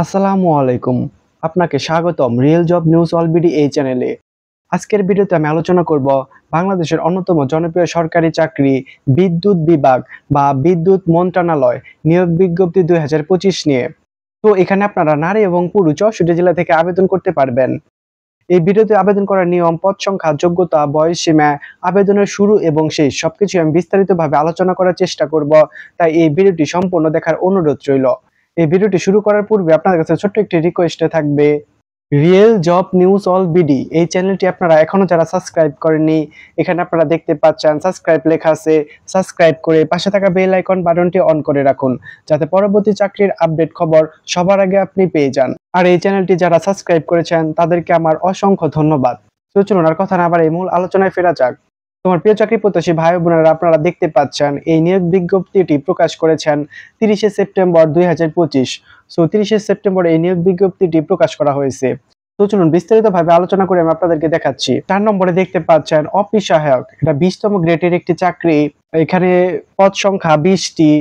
আসসালামু আলাইকুম। আপনাকে স্বাগতম রিয়েল জব নিউজ অলবিডি এই চ্যানেলে। আজকের ভিডিওতে আমি আলোচনা করব বাংলাদেশের অন্যতম জনপ্রিয় সরকারি চাকরি বিদ্যুৎ বিভাগ বা বিদ্যুৎ মন্ত্রণালয় নিয়োগ বিজ্ঞপ্তি 2025 নিয়ে। তো এখানে আপনারা নারী এবং পুরুষ 64 জেলা থেকে আবেদন করতে পারবেন। এই ভিডিওতে আবেদন করার নিয়ম, পদ সংখ্যা, যোগ্যতা, বয়সসীমা, আবেদনের শুরু এবং শেষ সবকিছু আমি বিস্তারিতভাবে আলোচনা করার চেষ্টা করব। তাই এই ভিডিওটি সম্পূর্ণ দেখার অনুরোধ রইল। এই ভিডিওটি শুরু করার পূর্বে আপনাদের কাছে ছোট্ট একটি রিকোয়েস্ট থাকবে, real job news all BD এই চ্যানেলটি আপনারা এখনো যারা সাবস্ক্রাইব করেননি, এখানে আপনারা দেখতে পাচ্ছেন সাবস্ক্রাইব লেখা আছে। সাবস্ক্রাইব করে পাশে থাকা বেল আইকন বাটনটি অন করে রাখুন, যাতে পরবর্তী চাকরির আপডেট খবর সবার আগে আপনি পেয়ে যান। আর এই চ্যানেলটি যারা সাবস্ক্রাইব করেছেন তাদেরকে আমার অসংখ্য ধন্যবাদ। তো চলুন আর কথা না বাড়িয়ে মূল আলোচনায় ফেরা যাক। তোমার প্রিয় চাকরি প্রত্যাশী ভাই বোনেরা, আপনারা দেখতে পাচ্ছেন এই নিয়োগ বিজ্ঞপ্তিটি প্রকাশ করেছেন 30শে সেপ্টেম্বর 2025। 30শে সেপ্টেম্বর এই নিয়োগ বিজ্ঞপ্তিটি প্রকাশ করা হয়েছে। তো চলুন বিস্তারিতভাবে আলোচনা করে আমি আপনাদেরকে দেখাচ্ছি। 4 নম্বরে দেখতে পাচ্ছেন অফিস সহায়ক, এটা 20তম গ্রেডের একটি চাকরি। এখানে পদ সংখ্যা 20টি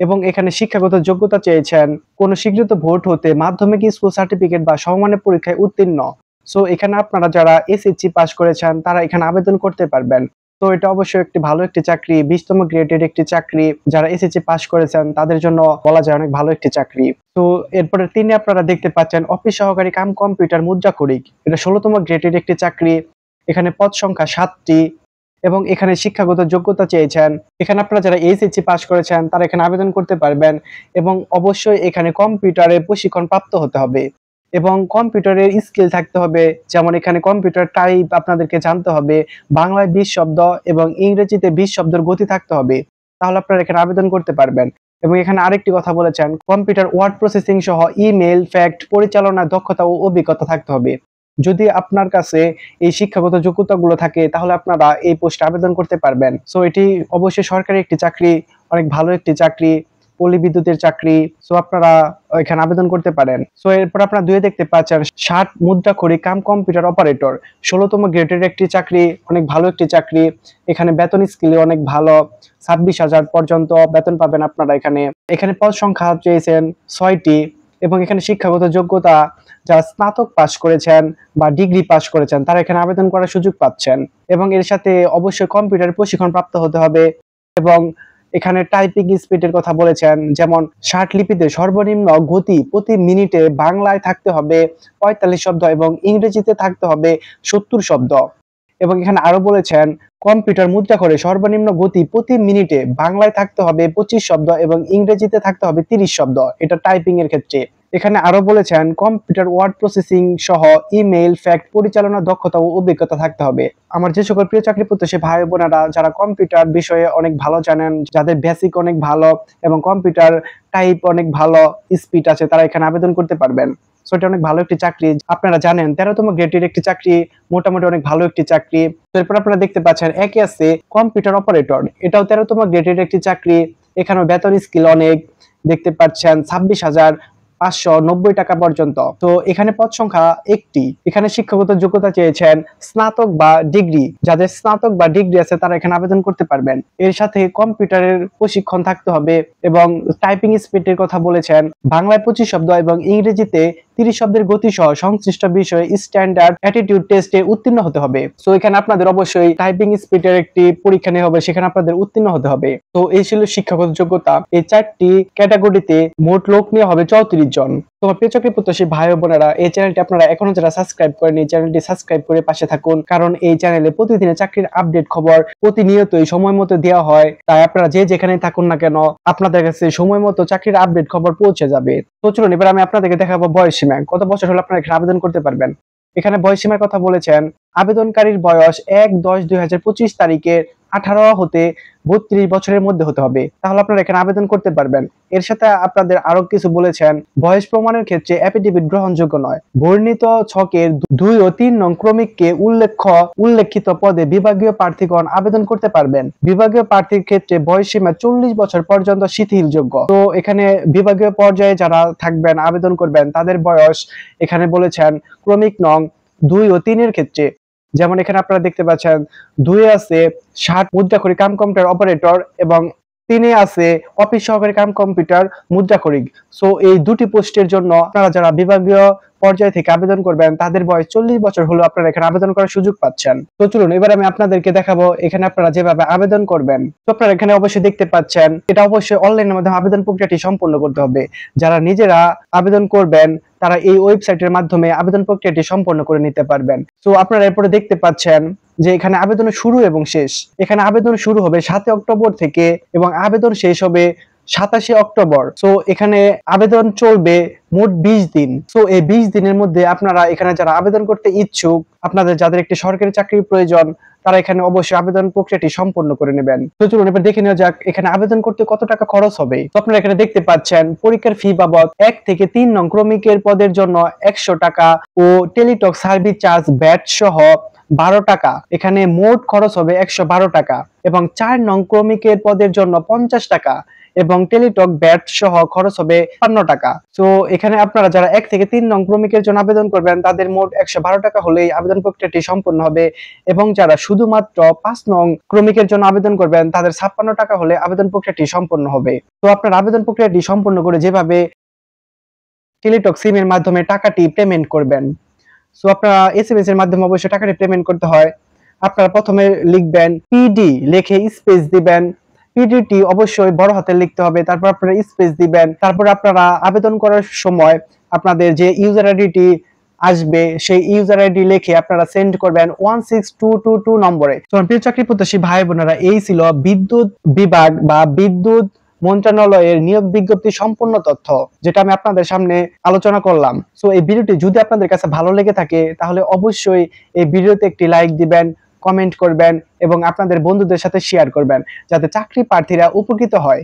এবং এখানে শিক্ষাগত যোগ্যতা চেয়েছেন কোন স্বীকৃত বোর্ড হতে মাধ্যমিক স্কুল সার্টিফিকেট বা সমমানের পরীক্ষায় উত্তীর্ণ। এখানে আপনারা যারা এসএসসি পাস করেছেন তারা এখানে আবেদন করতে পারবেন। তো এটা অবশ্যই একটি ভালো একটি চাকরি, 20তম গ্রেডের একটি চাকরি। যারা এসএসসি পাস করেছেন তাদের জন্য বলা যায় অনেক ভালো একটি চাকরি। তো এরপরে 3 আপনারা দেখতে পাচ্ছেন অফিস সহকারী কাম কম্পিউটার মুদ্রাক্ষরিক, এটা 16তম গ্রেডের একটি চাকরি। এখানে পদ সংখ্যা 7টি এবং এখানে শিক্ষাগত যোগ্যতা চেয়েছেন। এখানে আপনারা যারা এসএসসি পাস করেছেন তারা এখানে আবেদন করতে পারবেন এবং অবশ্যই এখানে কম্পিউটারে প্রশিক্ষণ প্রাপ্ত হতে হবে এবং কম্পিউটারের স্কিল থাকতে হবে। যেমন এখানে কম্পিউটার টাইপ আপনাদেরকে জানতে হবে, বাংলায় 20 শব্দ এবং ইংরেজিতে 20 শব্দের গতি থাকতে হবে, তাহলে আপনারা এখানে আবেদন করতে পারবেন। এবং এখানে আরেকটি কথা বলেছেন, কম্পিউটার ওয়ার্ড প্রসেসিং সহ ইমেল, ফ্যাক্ট পরিচালনার দক্ষতা ও অভিজ্ঞতা থাকতে হবে। যদি আপনার কাছে এই শিক্ষাগত যোগ্যতাগুলো থাকে তাহলে আপনারা এই পোস্টে আবেদন করতে পারবেন। এটি অবশ্যই সরকারি একটি চাকরি, অনেক ভালো একটি চাকরি, পল্লী বিদ্যুতের চাকরি। আপনারা এখানে আবেদন করতে পারেন। এরপর আপনারা 2 দেখতে পাচ্ছেন 60 মুদ্রাক্ষরিক কাম কম্পিউটার অপারেটর, 16তম গ্রেডের একটি চাকরি, অনেক ভালো একটি চাকরি। এখানে বেতন স্কেল অনেক ভালো, 26,000 পর্যন্ত বেতন পাবেন আপনারা এখানে। এখানে পদ সংখ্যা চেয়েছেন 6টি এবং এখানে শিক্ষাগত যোগ্যতা যারা স্নাতক পাস করেছেন বা ডিগ্রি পাস করেছেন তারা এখানে আবেদন করার সুযোগ পাচ্ছেন এবং এর সাথে অবশ্যই কম্পিউটার প্রশিক্ষণ প্রাপ্ত হতে হবে। এবং এখানে টাইপিং স্পিডের কথা বলেছেন, যেমন 60 লিপিতে সর্বনিম্ন গতি প্রতি মিনিটে বাংলায় থাকতে হবে 45 শব্দ এবং ইংরেজিতে থাকতে হবে 70 শব্দ। এবং এখানে আরো বলেছেন কম্পিউটার মুদ্রা করে সর্বনিম্ন গতি প্রতি মিনিটে বাংলায় থাকতে হবে 25 শব্দ এবং ইংরেজিতে থাকতে হবে 30 শব্দ, এটা টাইপিং এর ক্ষেত্রে। এখানে আরো বলেছেন কম্পিউটার ওয়ার্ড প্রসেসিং সহ ইমেইল, ফ্যাক্ট পরিচালনার দক্ষতা ও অভিজ্ঞতা থাকতে হবে। আমার যে সকল প্রিয় চাকরি প্রত্যাশী ভাই বোনেরা যারা কম্পিউটার বিষয়ে অনেক ভালো জানেন, যাদের বেসিক অনেক ভালো এবং কম্পিউটার টাইপ অনেক ভালো স্পিড আছে, তারা এখানে আবেদন করতে পারবেন। এটা অনেক ভালো একটি চাকরি। আপনারা জানেন 13তম গ্রেডের একটি চাকরি, মোটামুটি অনেক ভালো একটি চাকরি। এরপর আপনারা দেখতে পাচ্ছেন একে আছে কম্পিউটার অপারেটর, এটাও 13তম গ্রেডের একটি চাকরি। এখানেও বেতন স্কেল অনেক, দেখতে পাচ্ছেন 26,590 টাকা পর্যন্ত। এখানে পদ সংখ্যা 1টি। এখানে শিক্ষাগত যোগ্যতা চেয়েছেন স্নাতক বা ডিগ্রি, যাদের স্নাতক বা ডিগ্রি আছে তারা এখানে আবেদন করতে পারবেন। এর সাথে কম্পিউটারের প্রশিক্ষণ থাকতে হবে এবং টাইপিং স্পিডের কথা বলেছেন, বাংলায় 25 শব্দ এবং ইংরেজিতে 30 শব্দের গতি সহ সংশ্লিষ্ট বিষয়ে স্ট্যান্ডার্ড অ্যাটিটিউড টেস্টে উত্তীর্ণ হতে হবে। এখানে আপনাদের অবশ্যই টাইপিং স্পিডের একটি পরীক্ষা নেওয়া হবে, সেখানে আপনাদের উত্তীর্ণ হতে হবে। এই ছিল শিক্ষাগত যোগ্যতা। এই 4টি ক্যাটাগরিতে মোট লোক নিয়ে হবে 34 জন। তোমার প্রিয় চাকরি প্রত্যাশী ভাই বোনেরা, এই চ্যানেলটি আপনারা এখনো যারা সাবস্ক্রাইব করেন এই চ্যানেলটি সাবস্ক্রাইব করে পাশে থাকুন, কারণ এই চ্যানেলে প্রতিদিনের চাকরির আপডেট খবর প্রতিনিয়তই সময় মতো দেওয়া হয়। তাই আপনারা যে যেখানেই থাকুন না কেন আপনাদের কাছে সময় মতো চাকরির আপডেট খবর পৌঁছে যাবে। চলুন এবার আমি আপনাদেরকে দেখাবো বয়সসীমা, কত বছর হলে আপনারা এখানে আবেদন করতে পারবেন। এখানে বয়সসীমার কথা বলেছেন, আবেদনকারীর বয়স 1/10/2025 তারিখে 18 হতে 32 বছরের মধ্যে হতে হবে, তাহলে আপনারা এখানে আবেদন করতে পারবেন। এর সাথে আপনাদের আরো কিছু বলেছেন, বয়স প্রমাণের ক্ষেত্রে অ্যাফিডেভিট গ্রহণযোগ্য নয়। বর্ণিত ছকের 2 ও 3 নং ক্রমিককে উল্লেখিত পদে বিভাগীয় প্রার্থীগণ আবেদন করতে পারবেন। বিভাগীয় প্রার্থীর ক্ষেত্রে বয়সসীমা 40 বছর পর্যন্ত শিথিলযোগ্য। এখানে বিভাগীয় পর্যায়ে যারা থাকবেন আবেদন করবেন তাদের বয়স এখানে বলেছেন ক্রমিক নং 2 ও 3 এর ক্ষেত্রে, যেমন এখানে আপনারা দেখতে পাচ্ছেন 2 আছে 60 মুদ্রাক্ষরিক কাম কম্পিউটার অপারেটর এবং 3 আছে অফিস সহকারী কাম কম্পিউটার মুদ্রাক্ষরিক। সো এই দুটি পোস্টের জন্য আপনারা যারা বিভাগীয় পর্যায় থেকে আবেদন করবেন তাদের বয়স 40 বছর হলেও আপনারা এখানে আবেদন করার সুযোগ পাচ্ছেন। তো চলুন এবার আমি আপনাদেরকে দেখাবো এখানে আপনারা যেভাবে আবেদন করবেন। তো আপনারা এখানে অবশ্যই দেখতে পাচ্ছেন এটা অবশ্যই অনলাইনের মাধ্যমে আবেদন প্রক্রিয়াটি সম্পন্ন করতে হবে। যারা নিজেরা আবেদন করবেন তারা এই ওয়েবসাইটের মাধ্যমে আবেদন প্রক্রিয়াটি সম্পন্ন করে নিতে পারবেন। তো আপনারা এরপরে দেখতে পাচ্ছেন যে এখানে আবেদনের শুরু এবং শেষ। এখানে আবেদন শুরু হবে 7 অক্টোবর থেকে এবং আবেদন শেষ হবে 27 অক্টোবর। সো এখানে আবেদন চলবে মোট 20 দিন। সো এই 20 দিনের মধ্যে আপনারা এখানে যারা আবেদন করতে ইচ্ছুক, আপনাদের যাদের একটি সরকারি চাকরির প্রয়োজন, তারা এখানে অবশ্যই আবেদন প্রক্রিয়াটি সম্পন্ন করে নেবেন। তো চলুন এবার দেখে নেওয়া যাক এখানে আবেদন করতে কত টাকা খরচ হবে। তো আপনারা এখানে দেখতে পাচ্ছেন পরীক্ষার ফি বাবদ 1 থেকে 3 নং ক্রমিকের পদের জন্য 100 টাকা ও টেলিটক সার্ভিস চার্জ ব্যাট সহ 12 টাকা। এখানে মোট খরচ হবে 112 টাকা এবং 4 নং ক্রমিকের পদের জন্য 50 টাকা এবং টেলিটক ব্যাট সহ খরচ হবে 55 টাকা। তো এখানে আপনারা যারা 1 থেকে 3 নং ক্রমিকের জন্য আবেদন করবেন তাদের মোট 112 টাকা হলেই আবেদন প্রক্রিয়াটি সম্পন্ন হবে এবং যারা শুধুমাত্র 5 নং ক্রমিকের জন্য আবেদন করবেন তাদের 56 টাকা হলে আবেদন প্রক্রিয়াটি সম্পন্ন হবে। তো আপনারা আবেদন প্রক্রিয়াটি সম্পন্ন করে যেভাবে টেলিটক সিম এর মাধ্যমে টাকাটি পেমেন্ট করবেন। সো আপনারা এসএমএস এর মাধ্যমে অবশ্যই টাকাটি পেমেন্ট করতে হয়। আপনারা প্রথমে লিখবেন পিডি, লিখে স্পেস দিবেন। পিডিটি অবশ্যই বড় হাতে লিখতে হবে, তারপর আপনারা স্পেস দিবেন। তারপর আপনারা আবেদন করার সময় আপনাদের যে ইউজার আইডিটি আসবে সেই ইউজার আইডি লিখে আপনারা সেন্ড করবেন 16222 নম্বরে। তো প্রিয় চাকরি প্রত্যাশী ভাই বোনেরা, এই ছিল বিদ্যুৎ বিভাগ বা বিদ্যুৎ মন্ত্রণালয়ের নিয়োগ বিজ্ঞপ্তি সম্পূর্ণ তথ্য, যেটা আমি আপনাদের সামনে আলোচনা করলাম। সো এই ভিডিওটি যদি আপনাদের কাছে ভালো লেগে থাকে তাহলে অবশ্যই এই ভিডিওতে একটি লাইক দিবেন, কমেন্ট করবেন এবং আপনাদের বন্ধুদের সাথে শেয়ার করবেন যাতে চাকরি প্রার্থীরা উপকৃত হয়।